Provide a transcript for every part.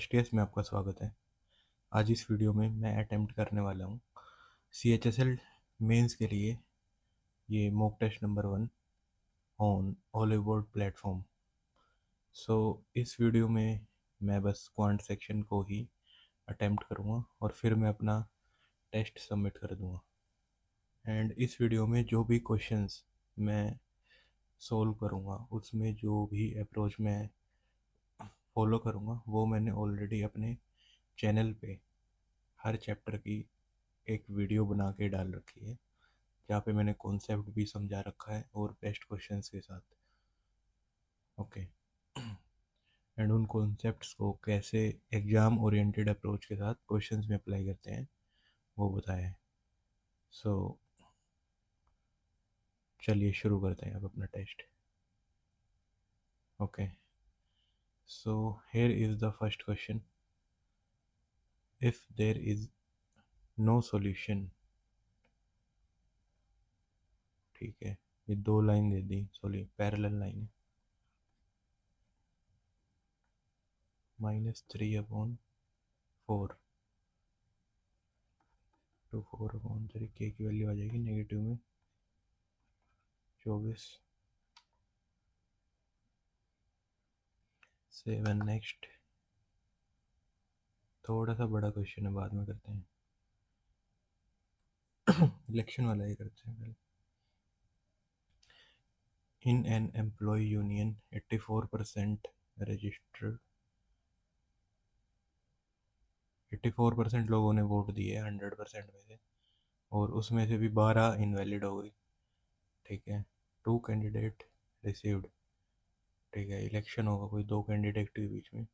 HTS में आपका स्वागत है। आज इस वीडियो में मैं अटेम्प्ट करने वाला हूँ सीएचएसएल मेंस के लिए ये mock test number 1 on Oliveboard platform. So इस वीडियो में मैं बस क्वांट सेक्शन को ही अटेम्प्ट करूँगा और फिर मैं अपना टेस्ट सबमिट कर दूँगा। एंड इस वीडियो में जो भी क्वेश्चंस मैं सोल्व करूँगा उसमें जो भी अप्रोच मैं फॉलो करूँगा वो मैंने ऑलरेडी अपने चैनल पे हर चैप्टर की एक वीडियो बना के डाल रखी है, जहाँ पे मैंने कॉन्सेप्ट भी समझा रखा है और बेस्ट क्वेश्चंस के साथ। ओके। एंड उन कॉन्सेप्ट्स को कैसे एग्ज़ाम ओरिएंटेड अप्रोच के साथ क्वेश्चंस में अप्लाई करते हैं वो बताया है। सो चलिए शुरू करते हैं अब अपना test. Okay, so here is the first question. If there is no solution, ठीक है, ये दो लाइन दे दी, सॉरी पैरेलल लाइन है। -3/4 टू 4/3 के की वैल्यू आ जाएगी नेगेटिव में 24। 7 नेक्स्ट। थोड़ा सा बड़ा क्वेश्चन है, बाद में करते हैं। इलेक्शन वाला ही करते हैं पहले। In an employ union 84% registered, 84% लोगों ने वोट दिए 100% में से, और उसमें से भी 12 इनवैलिड हो गई। ठीक है, 2 कैंडिडेट रिसीव्ड। ठीक है, इलेक्शन होगा कोई 2 कैंडिडेट के बीच में,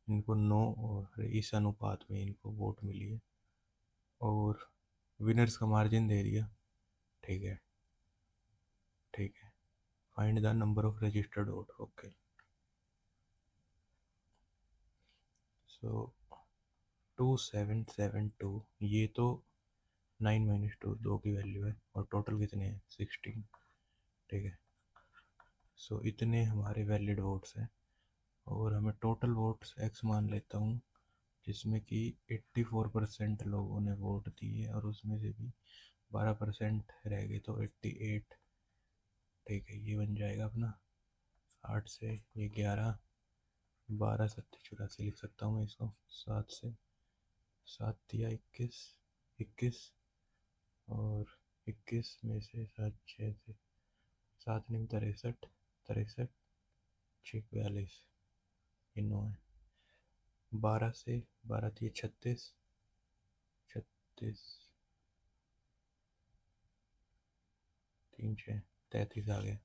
इनको 9 और इस अनुपात में इनको वोट मिली है और विनर्स का मार्जिन दे दिया। ठीक है, ठीक है, find the number of registered vote. Okay, so 2772, ये तो 9 - 2 दो की वैल्यू है और टोटल कितने हैं 16। ठीक है, सो इतने हमारे वैलिड वोट्स हैं और हमें टोटल वोट्स एक्स मान लेता हूँ, जिसमें कि 84% लोगों ने वोट दिए और उसमें से भी 12% रह गए तो 88। ठीक है, ये बन जाएगा अपना 8 से ये 11, 12 - 7 = 84 लिख सकता हूँ मैं इसको। 7 से 7 दिया 21, 21 और 21 में से 7 6 से 7 नहीं 63, 63 6 42, ये 9 है। 12 से 12 दिए 36, 36 3 6 33 आ गया।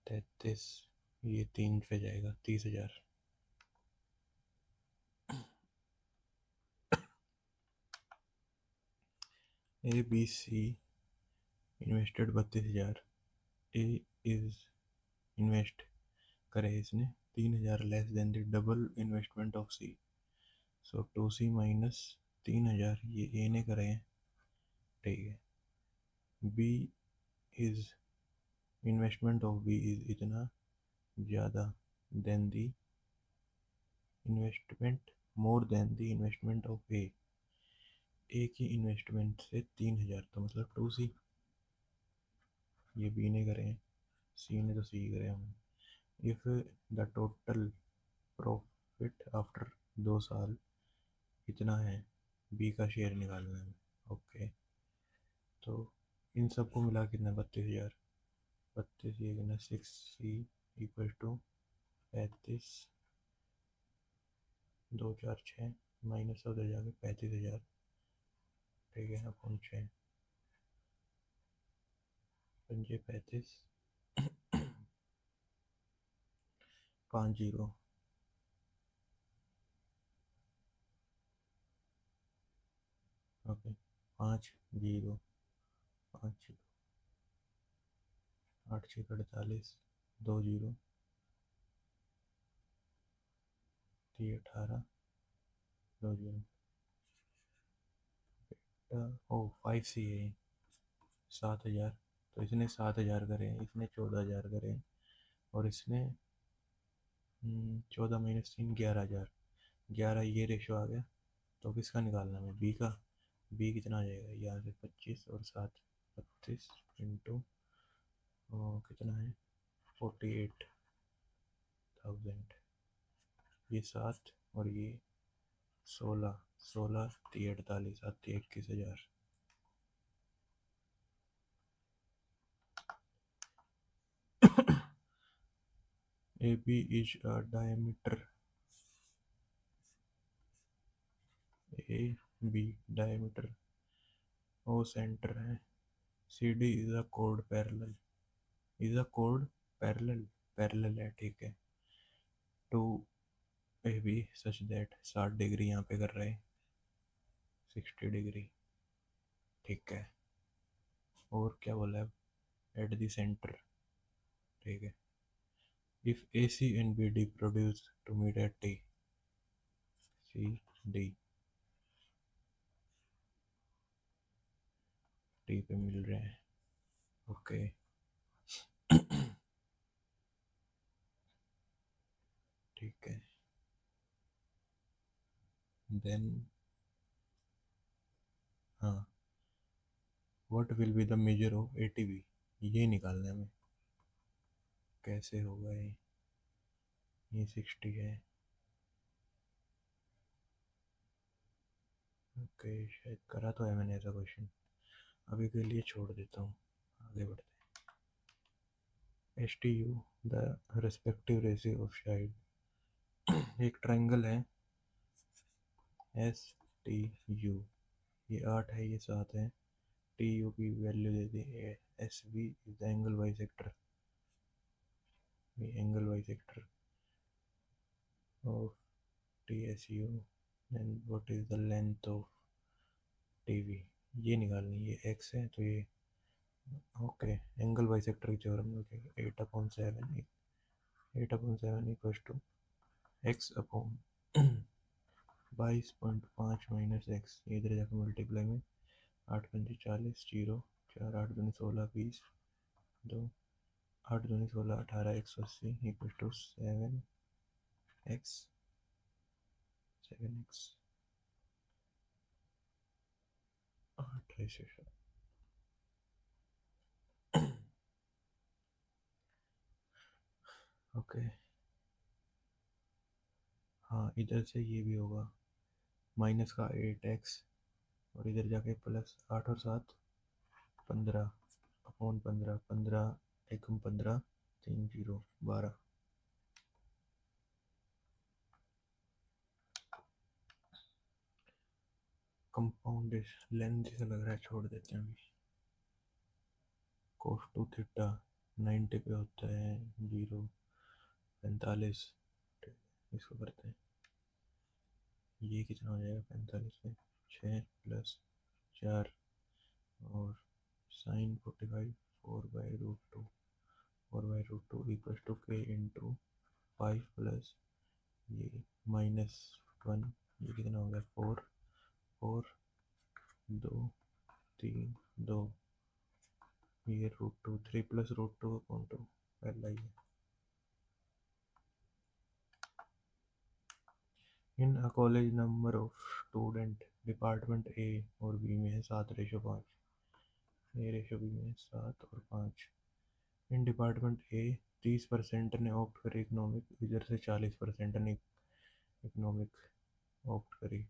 33 ये 3 पे जाएगा 30,000। A B C invested 32,000। A is invest करे इसने 3,000 less than the double investment of C. So 2C minus 3,000 ये ए ने करे हैं। ठीक है, B is investment of B is इतना ज़्यादा than the investment, more than the investment of A. A की इन्वेस्टमेंट से 3,000 तो मतलब 2C, ये बी ने करे हैं, सी ने तो सी करे हैं। If the total profit after 2 साल कितना है, बी का शेयर निकालना है। ओके, तो इन सबको मिला कितना 32,000। 32 ये कितना 6C = 35, 2 4 6 माइनस उधर जाके 35,000। ठीक है, अपन 6 पंजे 35, 5 0। ओके, 5 0 5 8 6 48, 2 0 3 18, 2 0। ओ 5C है, 7,000। तो इसने 7,000 करे हैं, इसने 14,000 करे हैं और इसने 14 - 3 11,000। 11 ये रेशो आ गया। तो किसका निकालना है, बी का। बी कितना आ जाएगा, यहाँ से 25 और 7, 32 इंटू कितना है 48,000। ये 7 और ये 16, 16 3 48, आती 21,000। AB is a diameter, AB diameter, O center है, CD is a chord parallel, is a chord parallel, parallel है ठीक है, to AB such that 60 degree यहाँ पे कर रहे हैं, 60 डिग्री ठीक है। और क्या बोला है, एट द सेंटर ठीक है। If AC and BD produce to meet at T, CD T पे मिल रहे हैं ओके। ठीक है, देन हाँ, what will be the measure of ATB, ये निकालना है हमें। कैसे होगा ये 60 है ओके, शायद करा तो है मैंने ऐसा क्वेश्चन, अभी के लिए छोड़ देता हूँ, आगे बढ़ते हैं। STU the respective ratio of side, एक ट्रायंगल है STU, ये 8 है ये 7 है, TU की वैल्यू दे दी है, SB is the angle bisector, angle bisector of TSU, then what is the length of TV, ये निकालनी, ये x है तो ये ओके, एंगल बाई सेक्टर की theorem okay, 8/7, 8/7 equal to x/, 22.5 minus X, इधर जाकर मल्टीप्लाई में 8×5 = 40, जीरो 4 8 दूनी 16 20, 2 8 दूनी 16 18 180 इक्वल टू 7x, 7x 8 ऐसे ओके। हाँ इधर से ये भी होगा माइनस का 8x, और इधर जाके प्लस 8 और 7 15 अपॉन 15, 15 एकम 15 3 0 12। कंपाउंड लेंथ जैसा लग रहा है, छोड़ देते हैं अभी। कोस टू थीटा 90 पे होता है 0 45, इसको करते हैं, ये कितना हो जाएगा 45 में 6 प्लस 4 और साइन 45 4/√2, 4/√2 इक्वल टू के इंटू 5 प्लस ये -1, ये कितना हो गया 4, 4 2 3 2, ये √2 3 प्लस √2/2 पहला ही है। In a college number of student, department A और बी में है 7/5, ए रेशो बी में 7 और 5। इन डिपार्टमेंट ए 30% ने ऑप्ट करी इकोनॉमिक, इधर से 40% ने इकोनॉमिक ऑप्ट करी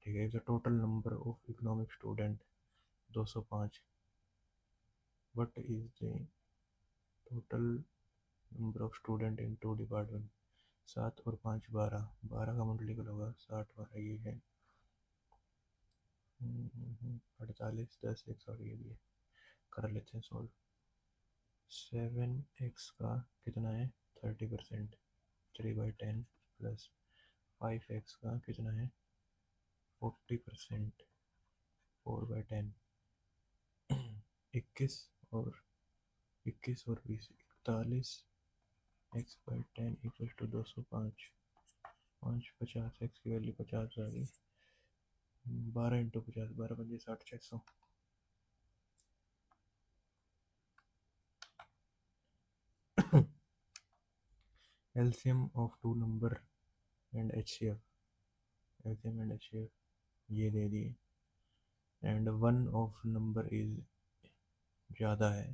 ठीक है। Total number of economic student 205, what is the total number of student in two department, 7 और 5 12, 12 का मल्टीपल होगा 60 12, ये है 48 10 एक, और ये भी है, कर लेते हैं सॉल्व। 7x का कितना है 30%, 3/10 प्लस 5x का कितना है 40%, 4/10, 21 और 20 41, x/10 इक्वल टू 205, 5 50, एक्स की वैल्यू 50 आ गई, 12 × 50, 12 × 5 = 60, 600। LCM of two number and HCF, exam and achieve ये दे दिए। And one of number is ज़्यादा है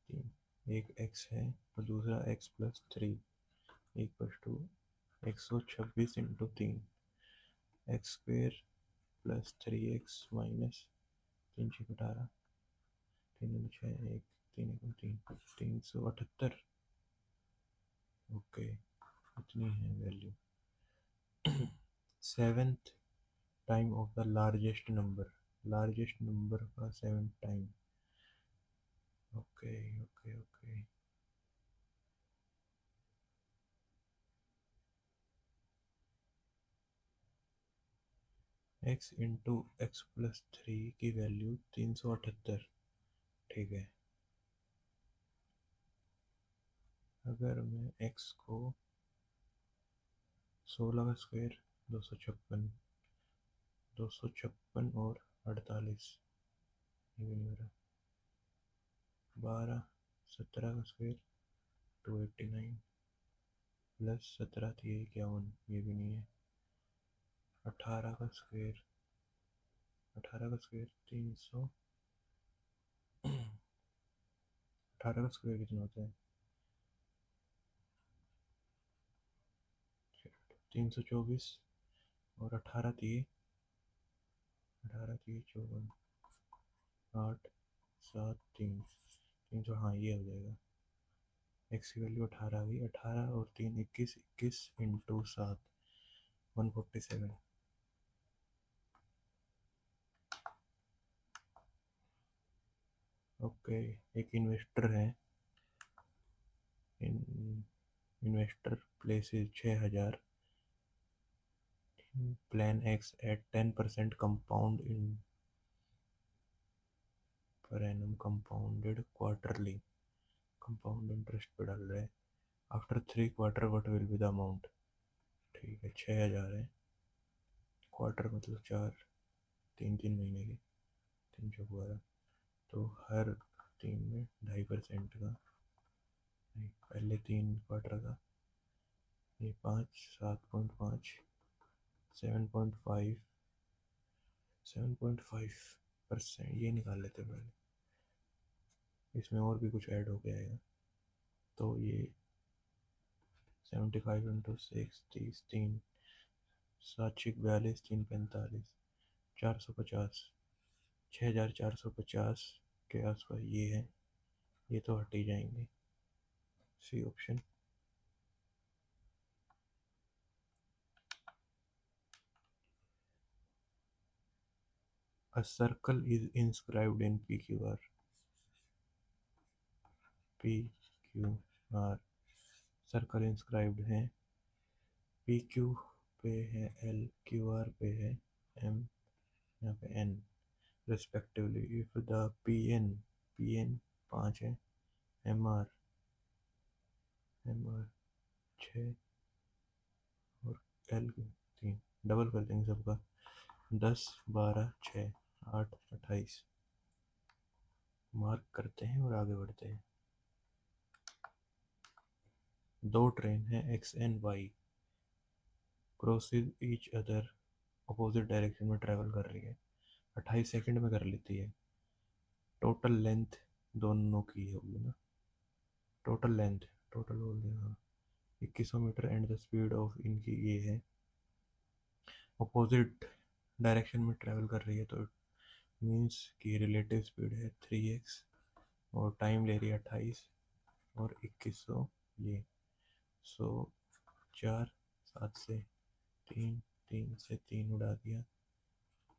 तीन, एक एक्स है तो दूसरा x plus three equal to 126 into तीन, x square plus three x minus तीन छः 18, तीन दूनी छः एक, तीन एक तीन, 378। ओके, इतनी है value. Seventh time of the largest number का seventh time. Okay okay okay. X into x plus three की वैल्यू 378। ठीक है, अगर मैं एक्स को 16 का स्क्वायर 256, 256 और 48, ये भी नहीं हो रहा, 12 17 का स्क्वायर 289 प्लस 17 थी 51, ये भी नहीं है, 18 का स्क्वायर, 300, 18 का स्क्वायर कितना होता है, 324 और 18 थी 54, 8 7 3, 300, हाँ ये हो जाएगा। एक्स की वैल्यू 18 आ गई, 18 और 3 21, 21 इंटू 7 147। ओके, एक इन्वेस्टर है, investor places 6000 in plan X at 10% compound in per annum compounded quarterly, compound interest पे डाल रहे हैं। After 3 quarter what will be the amount. ठीक है, 6000 है, क्वार्टर मतलब 4, 3 3 महीने के, 3 4 12, तो हर 3 में 2.5% का, नहीं पहले 3 क्वार्टर का, ये 5 7.5, 7.5, 7.5% ये निकाल लेते हैं पहले, इसमें और भी कुछ ऐड हो गया है, तो ये 75 इंटू 6 30, 3 7 42, 3 45, 450, 6450 के आसपास ये है, ये तो हट ही जाएंगे। C option. A circle is inscribed in PQR, PQR circle inscribed है, PQ पे है L, QR पे है M, यहाँ पे N respectively. If the PN 5 है, MR 6 और L 3, डबल कर देंगे सबका, 10 12 6 8 28, मार्क करते हैं और आगे बढ़ते हैं। दो ट्रेन है X and Y, crosses each other, opposite direction में ट्रैवल कर रही है, 28 सेकंड में कर लेती है। टोटल लेंथ दोनों की होगी ना, टोटल लेंथ, टोटल बोल दिया हाँ, 2100 metre and the speed of इनकी ये है, अपोजिट डायरेक्शन में ट्रैवल कर रही है, तो मीन्स की रिलेटिव स्पीड है 3x और टाइम ले रही है 28 और 2100 ये, सो 4 7 से 3, 3 से 3 उड़ा दिया,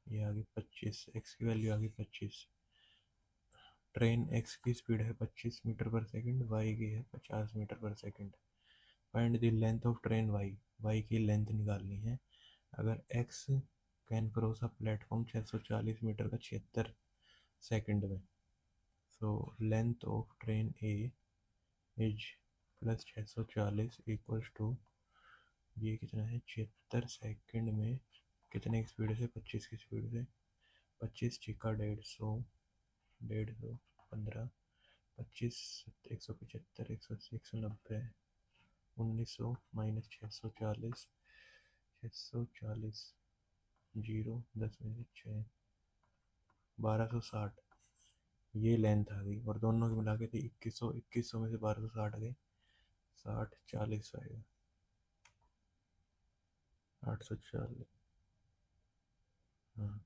ये आ गई 25, एक्स की वैल्यू आ गई 25। ट्रेन एक्स की स्पीड है 25 मीटर पर सेकंड, वाई की है 50 मीटर पर second. Find the length of train Y, Y की लेंथ निकालनी है। अगर X can cross a platform 640 metre का 76 सेकंड में, so length of train A is plus 640 equals to, ये कितना है 76 सेकंड में कितने की स्पीड से, 25 की स्पीड से, 25 छिका 150, 150 15, 25 175, 180, 190, 1900 माइनस 640, 640, जीरो 10 में से 6, 1260 ये लेंथ आ गई, और दोनों की मिला के थी 2100, 2100 में से 1260 गए, 60 40 आएगा, 840। हाँ,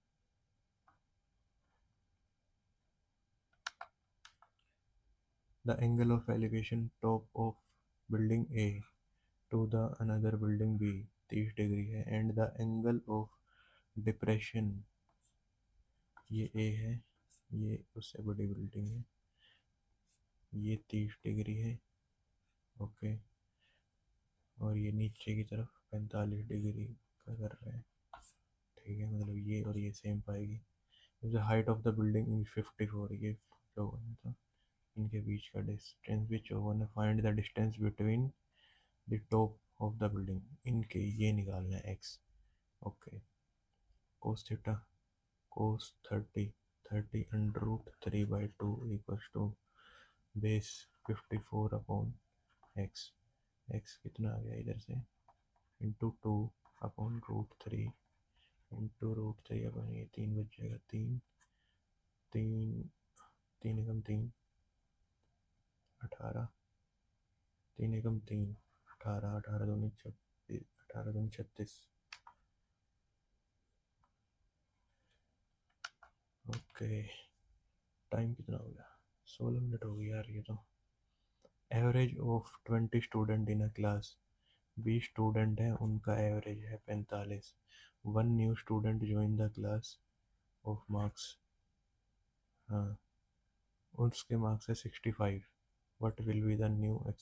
the angle of elevation top of building A to the another building B 30 degree है, and the angle of depression, ये ए है, ये उससे बड़ी बिल्डिंग है, ये 30 डिग्री है, ओके, और ये नीचे की तरफ 45 डिग्री का कर रहे हैं, ठीक है, मतलब ये और ये सेम पाएगी। The height of the building is 54, ये 54 था, इनके बीच का डिस्टेंस भी 54 है, find the distance between the top of the building, इनके ये निकालना है X, okay, cos theta, cos 30, 30√3/2 equals to base 54 upon X, X कितना आ गया इधर से, इंटू 2 अपॉन √3, इंटू √3 अपॉन ये 3 बच जाएगा, 3, 3, 3 एकम 3, 18, 3 एकम 3, 18, 18 दूनी 36, 18 दूनी 36, ओके, टाइम कितना हो गया, 16 मिनट हो गई यार ये तो। Average of 20 student in a class, 20 student हैं, उनका एवरेज है 45, one new student join the class of marks, हाँ, उसके मार्क्स है 65, what will be the new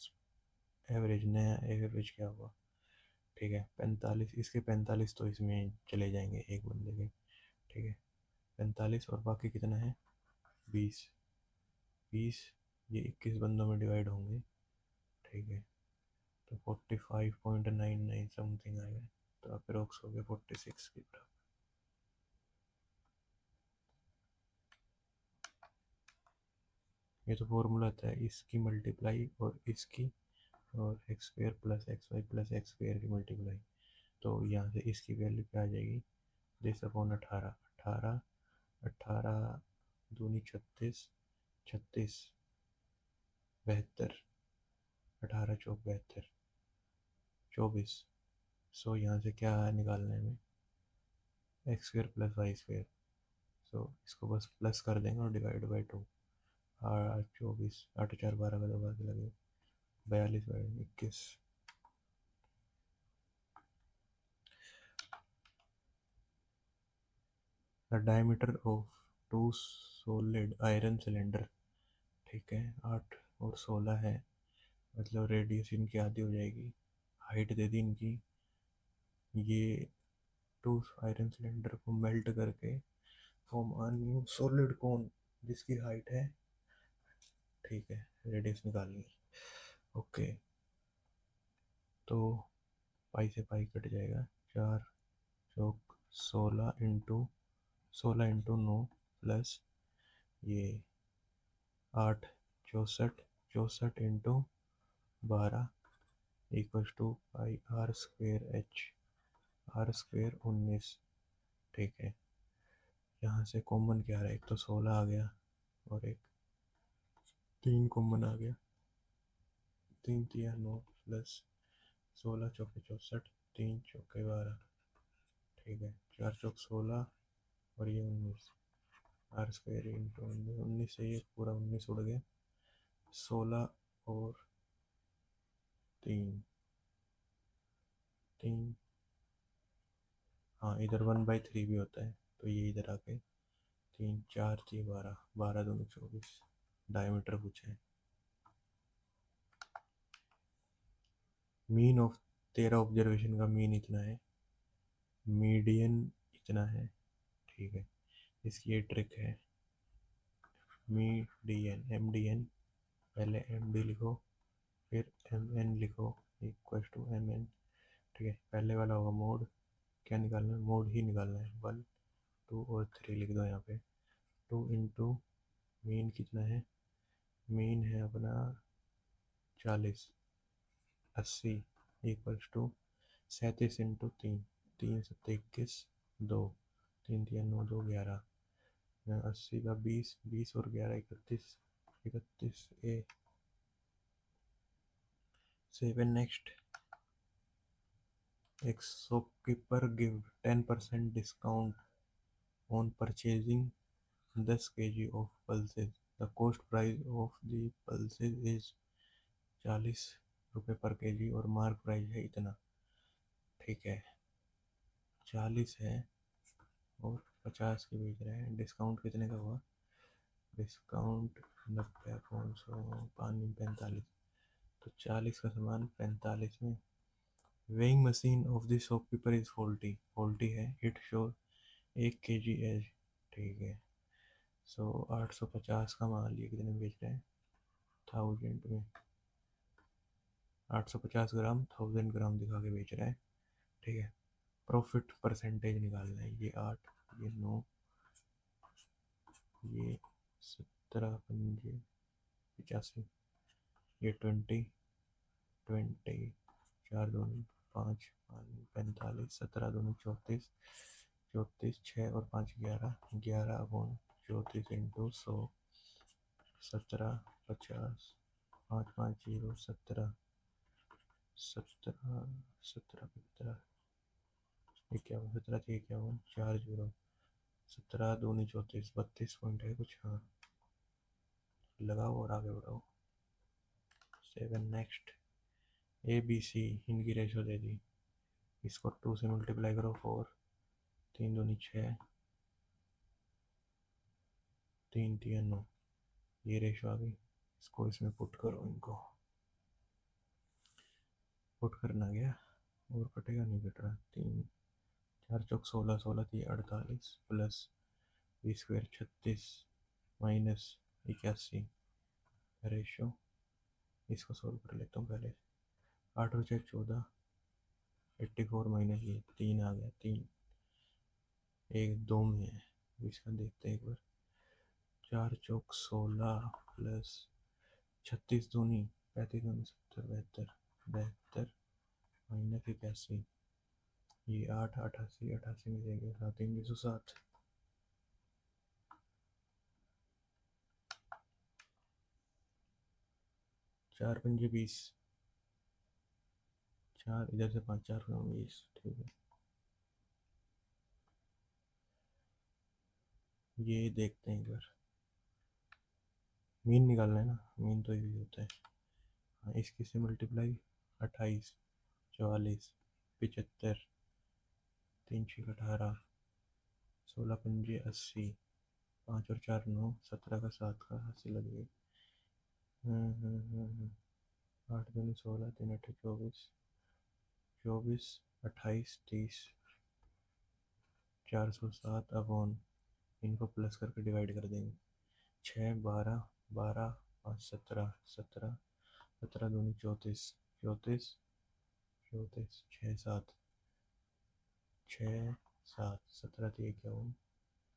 average, नया एवरेज क्या हुआ, ठीक है, 45, इसके 45 तो इसमें चले जाएंगे एक बंदे के, ठीक है, 45 और बाकी कितना है 20, 20 ये 21 बंदों में डिवाइड होंगे, ठीक है, तो 45.99 समथिंग आएगा, तो अप्रोक्स हो गया 46 की तरफ। ये तो फॉर्मूला था, इसकी मल्टीप्लाई और इसकी, और X square plus X Y plus X square की मल्टीप्लाई, तो यहाँ से इसकी वैल्यू क्या आ जाएगी, 10/18, 18, 18 दूनी 36, 36, 72, 18 चौक 72, 24, सो यहाँ से क्या निकालना है हमें, x square plus y square, so इसको बस प्लस कर देंगे और डिवाइड बाई 2, 24, 8 4 12 का 2 बाकी लगे, 42 by 21, the diameter of two solid iron cylinder, ठीक है, 8 और 16 है, मतलब रेडियस इनकी आधी हो जाएगी, हाइट दे दी इनकी, ये टू आयरन सिलेंडर को मेल्ट करके फॉर्म अ न्यू सॉलिड कोन जिसकी हाइट है, ठीक है, रेडियस निकालनी है, ओके, तो पाई से पाई कट जाएगा, 4 चौक 16 इंटू 9 प्लस ये 8, 64, 64 into 12 equals to pi R square H, R square 19, ठीक है, यहाँ से कॉमन क्या रहा है, एक तो 16 आ गया और एक 3 कॉमन आ गया, 3 3 9 प्लस 16 चौके 64, 3 चौके 12, ठीक है, 4 चौक 16 और ये 19, आर स्क्वायर इंटू 19 से ये पूरा 19 उड़ गया, 16 और 3, 3, हाँ इधर 1/3 भी होता है, तो ये इधर आके 3 4 3 12, 12 दूनी 24, डायमीटर पूछा है, मीन ऑफ 13 ऑब्जर्वेशन का मीन इतना है, मीडियन इतना है, ठीक है, इसकी ये ट्रिक है, मीडियन MDN, पहले MD लिखो फिर MN लिखो इक्वल टू MN, ठीक है, पहले वाला होगा मोड, क्या निकालना है, मोड ही निकालना है, 1 2 और 3 लिख दो यहाँ पे, 2 इंटू मीन कितना है, मीन है अपना 40, 80 इक्वल्स टू 37 इंटू 3, तीन सत्ते 21, 2, 3 3 9 2 11, 80 का 20, 20 और 11 31, 31 ए 7 नेक्स्ट। एक shopkeeper give 10% discount on purchasing 10 kg of pulses. The cost price of the pulses is 40 रुपये पर केजी और मार्क प्राइस है इतना। ठीक है, 40 है और 50 के बेच रहे हैं। डिस्काउंट कितने का हुआ? डिस्काउंट 90, 500, पानी 45, तो 40 का सामान 45 में। Weighing machine of the shopkeeper is faulty, faulty है। It show 1 kg as. ठीक है, सो 850 का माल ये कितने में बेच रहे हैं? 1000 में। 850 ग्राम 1000 ग्राम दिखा के बेच रहा है। ठीक है, प्रॉफिट परसेंटेज निकालना है। ये 8, ये 9, ये 17 पंजे 85, ये 20, 20, 4 दूनी 5, 45, 17 दूनी 34, 34, 6 और 5 11, 11 अपॉन 34 इंटू 100, 17, 50, 5 5 0, 17, 17, 17 17, 51, 17 51, 4 0, 17 दूनी 34, 32 पॉइंट है कुछ। हाँ, लगाओ और आगे बढ़ाओ। 7 नेक्स्ट। ए बी सी इनकी रेशो दे दी, इसको 2 से मल्टीप्लाई करो 4, 3 दूनी 6, 3 3 9, ये रेशो आ गई। इसको इसमें पुट करो, इनको पुट करना गया और कटेगा नहीं, कट रहा। 3 4 चौक 16, 16 3 48, प्लस 20 स्क्वायर 36, माइनस 81 रेशो। इसको सोल्व कर लेता हूँ पहले। 8 और 6 14, 84 माइनस ये 3 आ गया। 3 एक 2 में है, इसका देखते हैं एक बार। 4 चौक 16 प्लस 36 दूनी 35 दूनी 70, 72, 72 माइनस 81, ये 8 88, 88 में जाएगा 7 3 107, 4 पंजे 20, 4 इधर से 5 4 20। ठीक है, ये देखते हैं एक बार। मीन निकालना है ना, मीन तो यही होता है। हाँ, इसकी से मल्टीप्लाई 28, 44, 75, 3 6 18, 16 पंजे 80, 5 और 4 9, 17 का 7 का 80 लग गई। 8 दूनी 16, 3 8 24, 24 28 30, 407 अपॉन, इनको प्लस करके डिवाइड कर देंगे। 6 12, 12 5 17, 17, 17 दूनी 34, 34, 34, 6 7, 6 7, 17 3 51,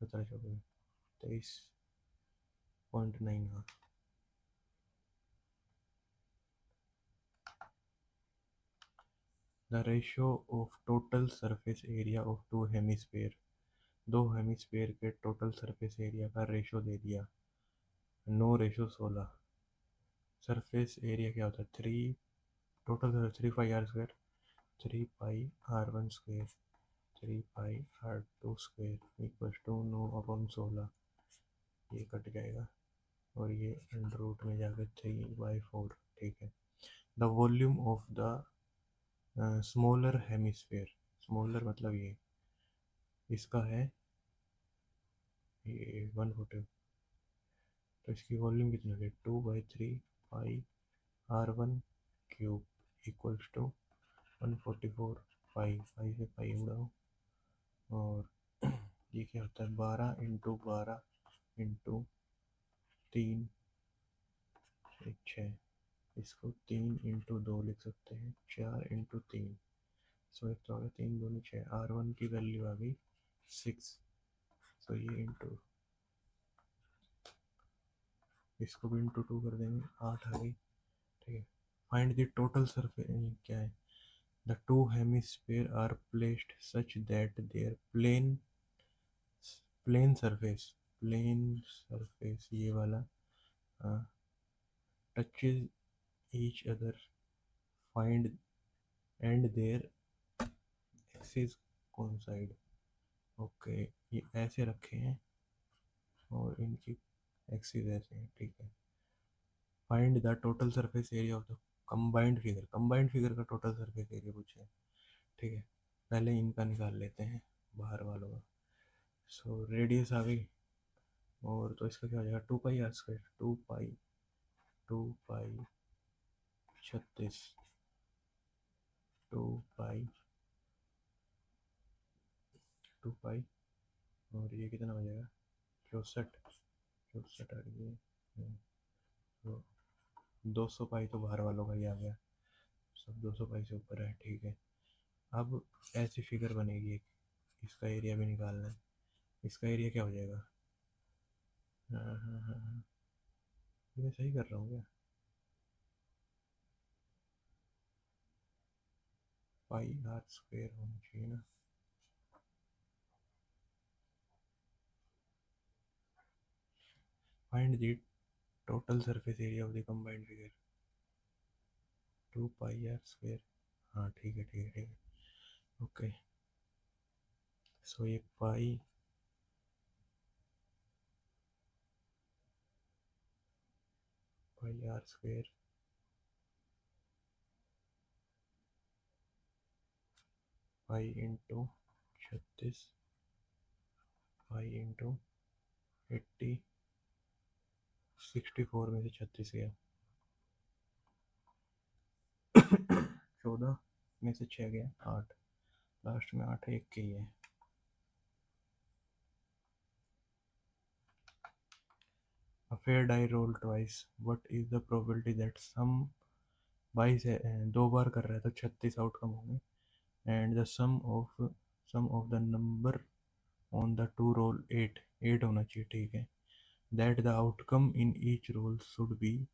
17 24, 23.9। हाँ, the ratio of total surface area of two hemisphere, दो हेमिस्फेयर के टोटल सरफेस एरिया का रेशो दे दिया। 9:16। सरफेस एरिया क्या होता है? 3, total 3 pi r square, 3 pi r1 square, 3 pi r2 square equal to 9/16। ये कट जाएगा और ये अंडर रूट में जाकर 3/4। ठीक है, the volume of the smaller hemisphere, smaller मतलब ये इसका है ये 140, तो इसकी वॉल्यूम कितनी होगी? 2/3 पाई r1 क्यूब इक्वल्स टू 144 पाई। पाई से पाई उड़ाओ और ये क्या होता है? 12 × 12 × 3 6, इसको 3 × 2 लिख सकते हैं, 4 × 3। सो एक तो आ गया 3 दूनी 6, r1 की वैल्यू आ गई 6। सो ये इंटू, इसको भी इंटू 2 कर देंगे, 8 आ गई। ठीक है, फाइंड द टोटल सरफेस, क्या है? The two hemispheres are placed such that their plane surface plane surface ये वाला touches each other find and their axes coincide. Okay, ये ऐसे रखे हैं और इनकी एक्सिस ऐसे हैं, ठीक है। Find the total surface area of the combined figure का टोटल सरफेस एरिया पूछे है, ठीक है। पहले इनका निकाल लेते हैं, बाहर वालों का। सो रेडियस आ गई, और तो इसका क्या हो जाएगा, 2 पाई r² 2 पाई 2 पाई 2 पाई, और ये कितना हो जाएगा, 64 आ रही है। तो 200 पाई तो बाहर वालों का ही आ गया, सब 200 पाई से ऊपर है, ठीक है। अब ऐसी फिगर बनेगी एक, इसका एरिया भी निकालना है। इसका एरिया क्या हो जाएगा, हाँ हाँ हाँ हाँ, ये मैं सही कर रहा हूँ क्या, पाई r² होना चाहिए ना। Find the total surface area of the combined figure, 2 pi r²। हाँ ठीक है ठीक है ठीक है, ओके। सो ये पाई r², pi into 36, pi into 80, 64 में से 36 गया, 14 में से 6 गया 8, लास्ट में 8 एक के ही है। A fair die roll twice. What is the probability that some 22 है, 2 बार कर रहा है तो 36 आउटकम होंगे, and the sum of the number on the two roll 8, 8 होना चाहिए, ठीक है। That the outcome in each roll should be,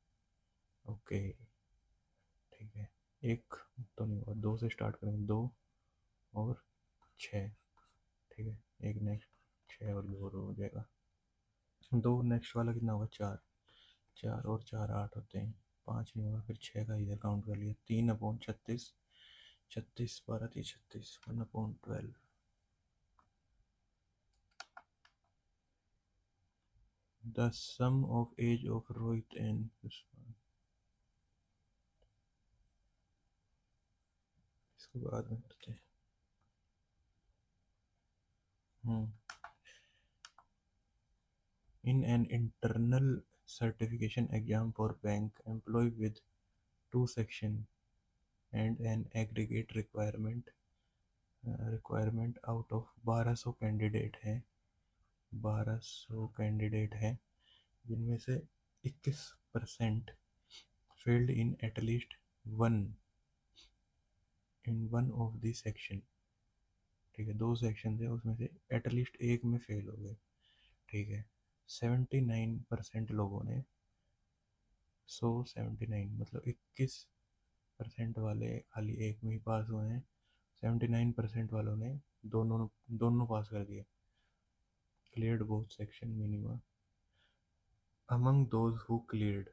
okay ठीक है। एक तो नहीं होगा, 2 से स्टार्ट करेंगे, 2 और 6, ठीक है। एक नेक्स्ट 6 और 2 हो जाएगा, 2 नेक्स्ट वाला कितना होगा, 4, 4 और 4 8 होते हैं, 5 नहीं होगा, फिर 6 का इधर काउंट कर लिया, 3/36, 36 12 थी 36, 1/12। The sum of age of Rohit and, इसको बाद में करते हैं। In an internal certification exam for bank employ with 2 section and an aggregate requirement out of 1200 candidate हैं, 1200 कैंडिडेट हैं, जिनमें से 21% failed in at least one in one of the section, ठीक है। 2 सेक्शन थे, उसमें से एटलीस्ट एक में फेल हो गए, ठीक है। 79% लोगों ने, 79 मतलब 21% वाले खाली एक में ही पास हुए हैं, 79% वालों ने दोनों दोनों पास कर दिए, cleared both section minimum. Among those who cleared,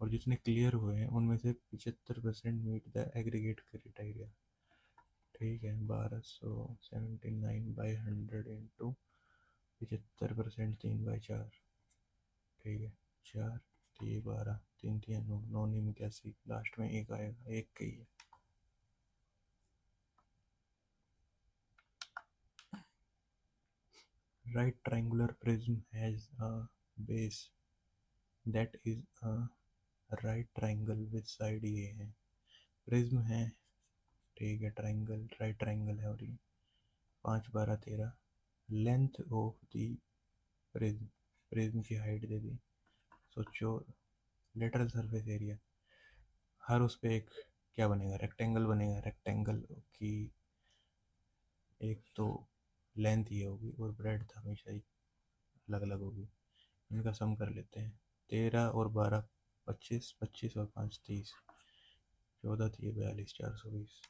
और जितने क्लियर हुए हैं उनमें से 75% मीट द एग्रीगेट क्राइटेरिया, ठीक है। 1279/100 इंटू 75%, 3/4, ठीक है। 4 3 12, 3 3 9, 9 9 81, लास्ट में एक आएगा, एक का ही है। Right triangular prism has a base that is a right triangle with side, ये है प्रिज्म है, ठीक है। ट्रायंगल, राइट ट्रायंगल है, और ये 5 12 13, length of the prism, prism की हाइट दे दी। सोचो, लेटरल सरफेस एरिया, हर उस पे एक क्या बनेगा, रेक्टेंगल बनेगा, रेक्टेंगल की एक तो लेंथ ये होगी और ब्रेड हमेशा ही अलग अलग होगी, इनका सम कर लेते हैं। 13 और 12 25, 25 और 5 30, 14 थी 42, 420,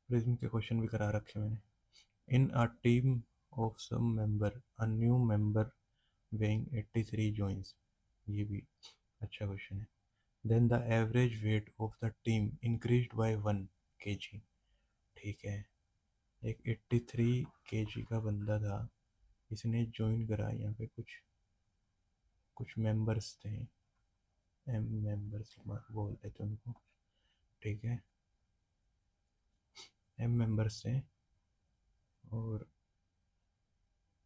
प्रिज्म के क्वेश्चन भी करा रखे मैंने। In a team of some member a new member weighing 83 joins। ये भी अच्छा क्वेश्चन है। Then the average weight of the team increased by 1 kg। ठीक है, एक 83 kg का बंदा था, इसने ज्वाइन करा। यहाँ पे कुछ कुछ मेंबर्स थे, एम मेंबर्स बोल देते उनको। ठीक है, एम मेंबर्स थे और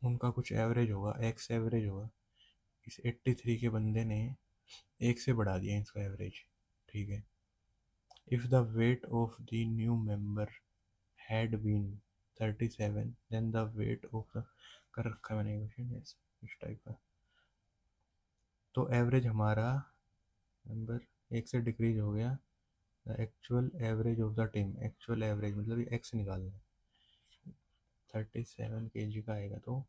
उनका कुछ एवरेज होगा, एक्स एवरेज होगा। इस 83 के बंदे ने एक से बढ़ा दिया इसका एवरेज। ठीक है, if the weight of the new member had been 37 then the weight of the, कर रखा है मैंने क्वेश्चन इस टाइप का। तो एवरेज हमारा नंबर एक से डिक्रीज हो गया। The actual average of the team, actual average मतलब ये एक्स निकालना है। 37 kg का आएगा तो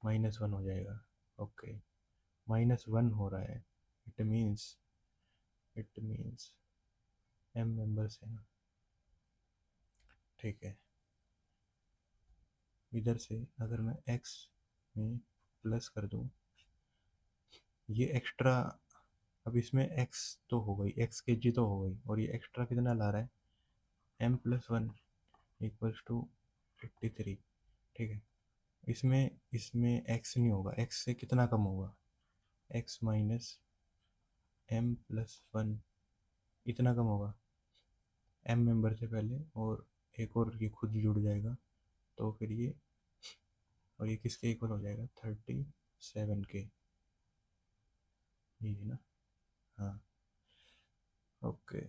-1 हो जाएगा। ओके, -1 हो रहा है। इट मीन्स एम मेंबर्स है ना। ठीक है, इधर से अगर मैं एक्स में प्लस कर दूं, ये एक्स्ट्रा, अब इसमें एक्स तो हो गई, x kg तो हो गई, और ये एक्स्ट्रा कितना ला रहा है, m+1 इक्वल्स टू 83। ठीक है, इसमें इसमें x नहीं होगा, x से कितना कम होगा, x माइनस m+1 इतना कम होगा m मेंबर से पहले, और एक और ये खुद जुड़ जाएगा, तो फिर ये, और ये किसके इक्वल हो जाएगा, 37 के। ये है ना, हाँ। ओके,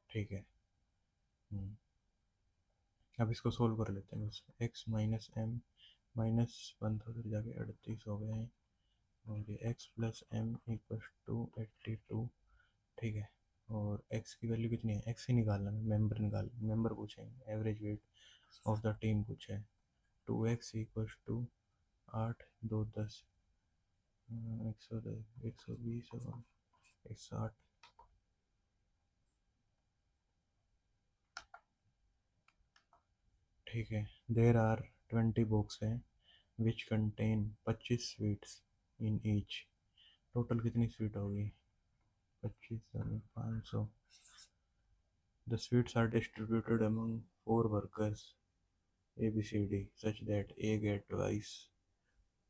ठीक है। हम्म, अब इसको सोल्व कर लेते हैं बस। x-m-1 तो फिर जाके 38 हो गए हैं, और ये x+m=82। ठीक है, और x की वैल्यू कितनी है, x ही निकालना है, मेंबर निकाल, मेंबर पूछेंगे, average weight of the team पूछा है। 2x=8 2 10, 110 120 और 160। ठीक है, देर आर 20 बॉक्स हैं which contain 25 sweets in each. Total कितनी स्वीट होगी, 25 500। The sweets are distributed among 4 workers ABCD such that A get twice,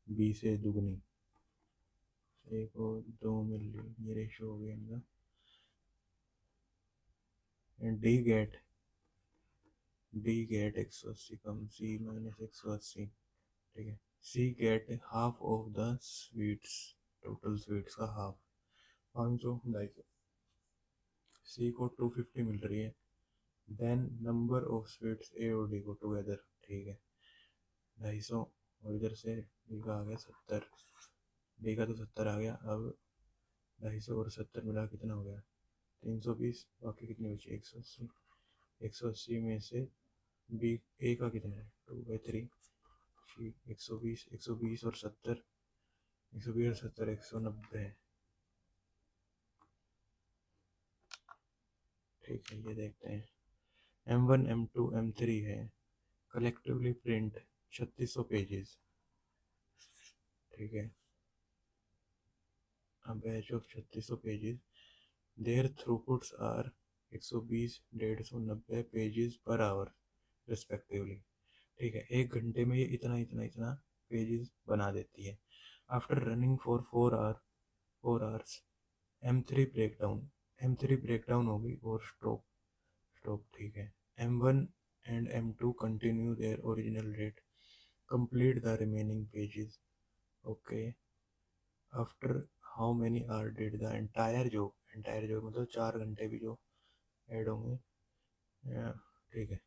B से दुगनी, A को 2 मिल रही, ये रेशो हो गया इनका। एंड D गेट 180 कम C-180। ठीक है, C get half of the sweets, total sweets का हाफ, 500 250। C को 250 मिल रही है। Then number of sweets A और D को टुगेदर। ठीक है, 250, और इधर से D का आ गया 70, D का तो 70 आ गया। अब 250 और 70 मिला कितना हो गया, 320। बाकी कितनी बची, 180। 180 में से B A का कितना है, 2/3। 120 120 और 70, 120 और 70 190 है। ठीक है, ये देखते हैं। M1 M2 M3 है, कलेक्टिवली प्रिंट 3600 पेजेस। ठीक है, a batch of 3600 pages, their throughputs are 120 150 pages per hour respectively. ठीक है, 1 घंटे में ये इतना इतना इतना पेजेस बना देती है। After running for 4 hours M three break down होगी और स्टॉप स्टॉप। ठीक है, M1 and M2 continue their original rate, complete the remaining pages. Okay, after how many hour did the entire job मतलब 4 घंटे भी जो ऐड होंगे। ठीक है,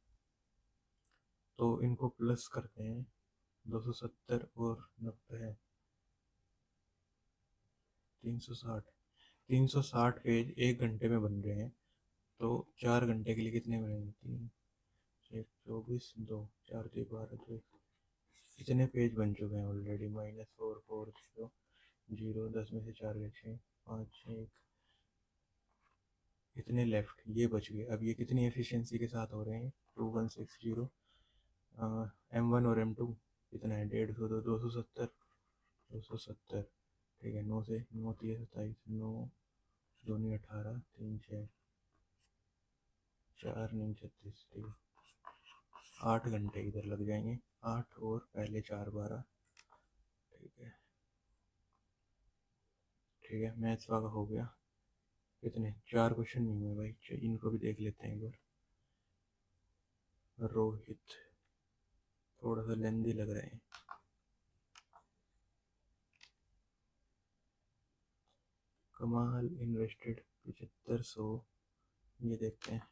तो इनको प्लस करते हैं, 270 और 90 है 360। 360 पेज 1 घंटे में बन रहे हैं, तो 4 घंटे के लिए कितने बनेंगे, 3 1 24 2 4 3 12 2 इतने पेज बन चुके हैं ऑलरेडी। -4 4 0 0, 10 में से 4 गए 6 5 6 इतने लेफ्ट, ये बच गए। अब ये कितनी एफिशिएंसी के साथ हो रहे हैं? 2160। M1 और M2 कितना है? 150 तो 270। 270 ठीक है। 9 से 9 3 27, 9 2 नहीं 18, 3 6 4 नहीं 36, ठीक है। 8 घंटे इधर लग जाएंगे। 8 और पहले 4 12, ठीक है। ठीक है, मैथ्स वाला हो गया। कितने? 4 क्वेश्चन नहीं हुए भाई, इनको भी देख लेते हैं एक बार। रोहित, थोड़ा सा लेंदी लग रहे हैं। कमाल इन्वेस्टेड 7500, ये देखते हैं।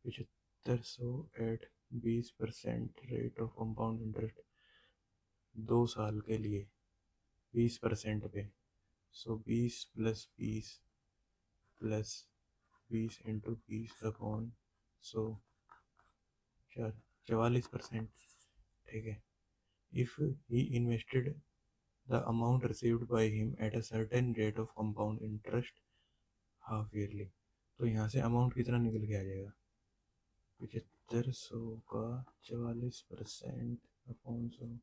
7500 at 20% rate of compound interest 2 साल के लिए 20% पे। So 20 plus 20 plus 20 into 20 upon 100, 44%। ठीक है। If he invested the amount received by him at a certain rate of compound interest half yearly, तो यहाँ से अमाउंट कितना निकल के आ जाएगा? 7500 का 44% अपॉन 100।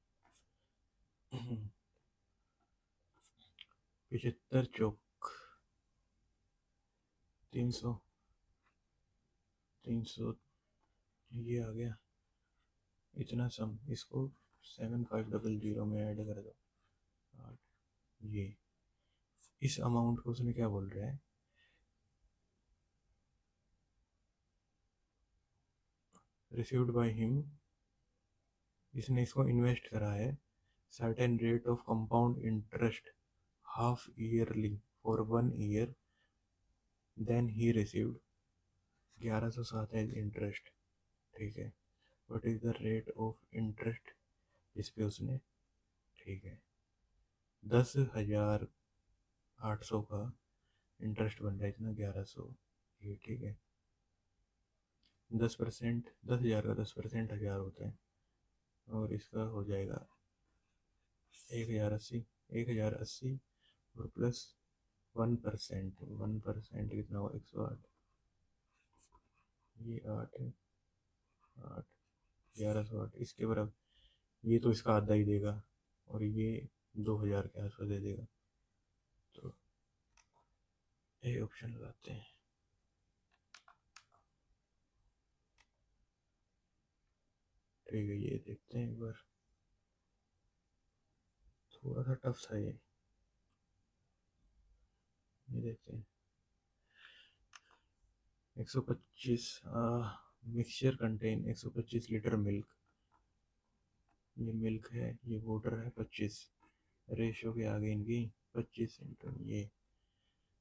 75 चौक 300, 300, ये आ गया इतना सम। इसको 7500 में ऐड कर दो। 8, ये इस अमाउंट को उसने क्या बोल रहा है? रिसीव्ड बाय हिम, इसने इसको इन्वेस्ट करा है certain rate of compound interest half yearly for 1 year, then he received 1107 as interest. ठीक है। What is the rate of interest इस पे उसने, ठीक है, 10,800 का इंटरेस्ट बन रहा है, इतना 1100, ये ठीक है। 10%, 10,000 का 10% 1000 होता है, और इसका हो जाएगा 1080। 1080 और प्लस 1%, 1% कितना हुआ? 108, ये 8 है, 8 1108 इसके बराबर। ये तो इसका आधा ही देगा, और ये 2000 के आसपास दे देगा, तो ये ऑप्शन लगाते हैं। ठीक है, ये देखते हैं एक बार। थोड़ा सा टफ था ये देखते हैं। 125 मिक्सचर कंटेन 125 लीटर मिल्क। ये मिल्क है, ये वाटर है 25। रेशो के आगे इनकी 25 इंटू ये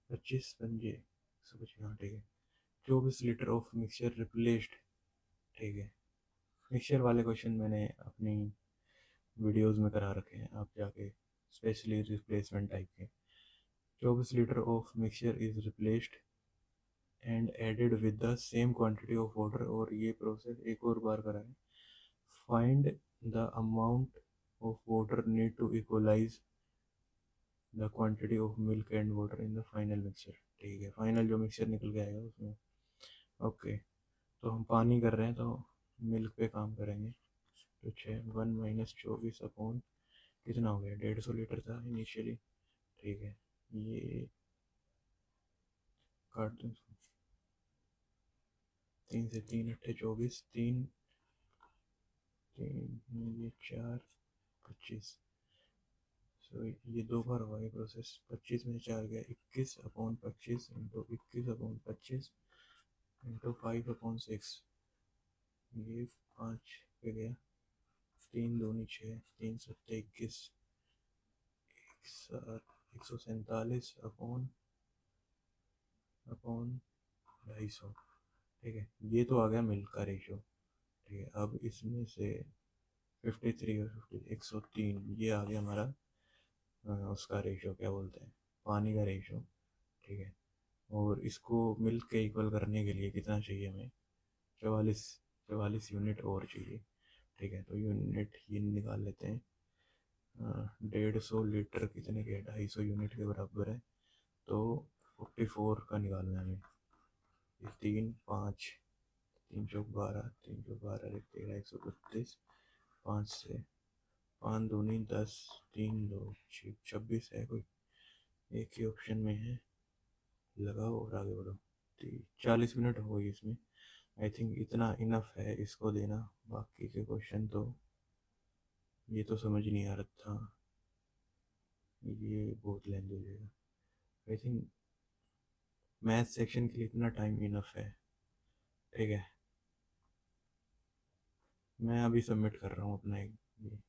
25 पंजे 125, हाँ ठीक है। 24 लीटर ऑफ मिक्सचर रिप्लेस्ड। ठीक है। मिक्सचर वाले क्वेश्चन मैंने अपनी वीडियोस में करा रखे हैं, आप जाके, स्पेशली रिप्लेसमेंट टाइप के। 24 litre of mixture is replaced and added with the same quantity of water, और ये प्रोसेस एक और बार करा है। Find the amount of water need to equalise the quantity of milk and water in the final mixture. ठीक है, final जो मिक्सचर निकल के आएगा उसमें। ओके, तो हम पानी कर रहे हैं तो मिल्क पे काम करेंगे। तो 1 माइनस 24 अपॉन कितना हो गया? 150 लीटर था इनिशियली। ठीक है, ये काट दूँ? 3 से 3 अट्ठे 24, 3 3 ये 4 25। सो ये 2 बार हुआ ये प्रोसेस। 25 में से 4 गया 21 अपॉन 25 इंटू 21 अपॉन 25 इंटू 5/6। ये 5 पे गया, 3 दूनी 6, 3 सत्ते 21, 147 अपॉन अपॉन 250। ठीक है, ये तो आ गया मिल्क का रेशो। ठीक है, अब इसमें से 53 और 50, 103, ये आ गया हमारा उसका रेशो, क्या बोलते हैं, पानी का रेशो। ठीक है, और इसको मिल्क के इक्वल करने के लिए कितना चाहिए हमें? 44 44 यूनिट और चाहिए। ठीक है, तो यूनिट ये निकाल लेते हैं। 150 लीटर कितने के, 250 यूनिट के बराबर है। तो 44 का निकालना है हमें। ये 3 5, 3 चौक 12, 3 चौक 12, 1 13, 132, 5 से 5 दूनी 10, 3 2 26 है कोई, एक ही ऑप्शन में है। लगाओ और आगे बढ़ो। 40 मिनट हो गई इसमें। आई थिंक इतना इनफ है इसको देना। बाकी के क्वेश्चन तो ये तो समझ नहीं आ रहा था, ये बहुत लेंथ हो जाएगा। आई थिंक मैथ सेक्शन के लिए इतना टाइम इनफ है। ठीक है, मैं अभी सबमिट कर रहा हूँ अपना एक ये।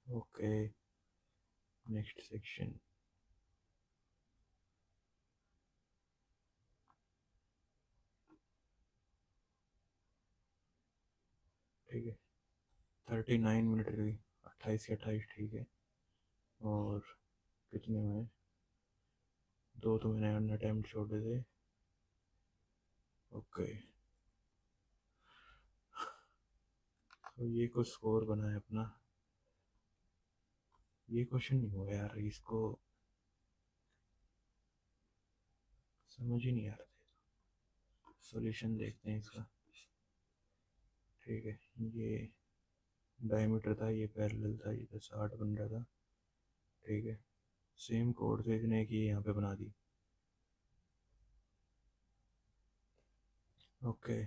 Okay, next section. ठीक है, 39 मिनट रही, 28 के 28, ठीक है। और कितने हुए, 2 तो मैंने अटेम्प्ट छोड़े थे। ओके, तो ये कुछ स्कोर बना है अपना। ये क्वेश्चन नहीं हुआ यार, इसको समझ ही नहीं आ रहा था। सॉल्यूशन देखते हैं इसका। ठीक है, ये डायमीटर था, ये पैरेलल था, ये तो 60 बन रहा था। ठीक है, सेम कोड से इसने की यहाँ पे बना दी। ओके,